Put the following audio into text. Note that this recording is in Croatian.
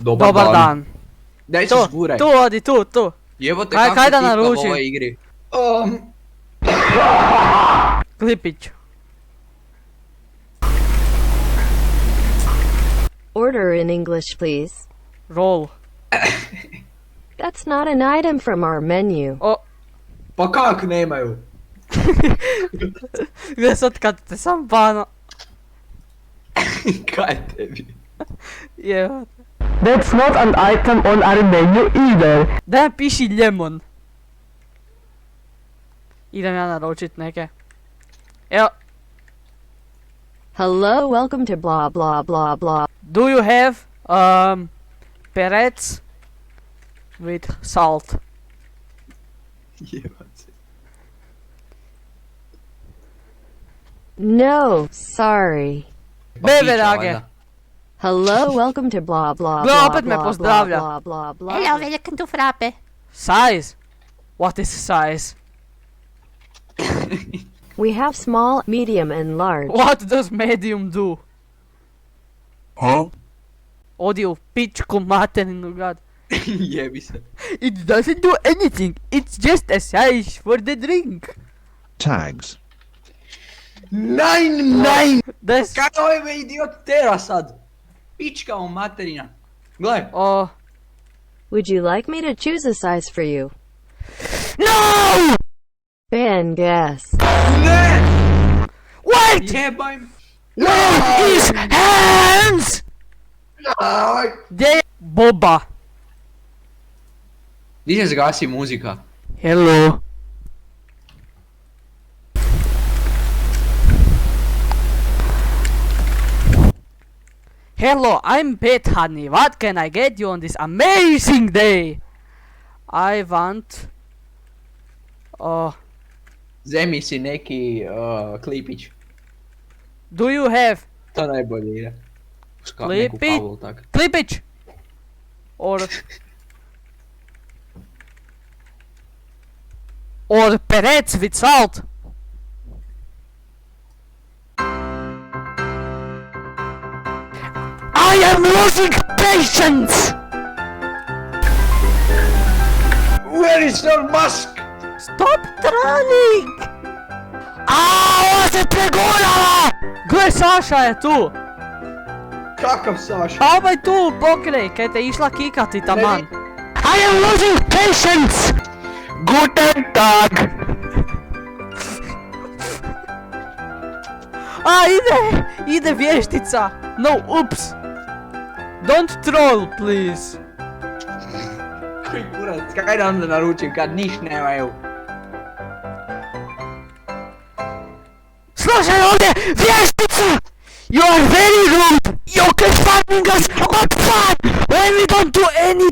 Dobar dan. Daj se zguraj. Tu odi, tu. Jevote Kaj kako da ti u naruči? ovoj igri. Klipić. Order in English, please. Roll. That's not an item from our menu. O, Pa kak nemaju? gdje sad kad te sam bano. Kaj tebi? Jebate. That's not an item on our menu either. Daj piši ljemon. Idem ja naručit neke. Evo, Hello, welcome to blah blah blah blah. do you have perec with salt? Jebate. No, sorry. Pa Bebe pića, rage. valjda. Hello, welcome to blah blah Gle, blah opet me blah pozdravlja. blah blah blah. Hello, welcome to Frappe. Size? What is size? We have small, medium, and large. What does medium do? Odi u pičku materinu gad. Jebi se. It doesn't do anything. It's just a size for the drink. Tags. Nine! Des... Kaj ovaj me idiot tera sad? Pička u materina. Gle. Oh. Would you like me to choose a size for you? No! Ban guess. Ne! Wait! Jebaj me. Where is hands? Aj. Gdje je Boba? Di se zgasi muzika? Hello. Hello, I'm Pet Honey. What can I get you on this amazing day? I want... Oh, Zemi si neki klipić. do you have To najbolje ide. Neku Klipić? kavu tak. Klipić? Or... Or perec with salt? I am losing patience! Where is your mask? Stop trolling! Aaaa, se pregurala! Gle, Saša je tu! Kakav Saša? A ovaj tu pokrej, kaj te išla kikati taman. Ne I am losing patience! Guten Tag! A, ide vještica! No, ups! Don't troll, please! Koji kurac, kaj da onda naručim kad niš nemaju? Slušaj ovdje, vještica! You are very rude! You can fucking us on fun when we don't do any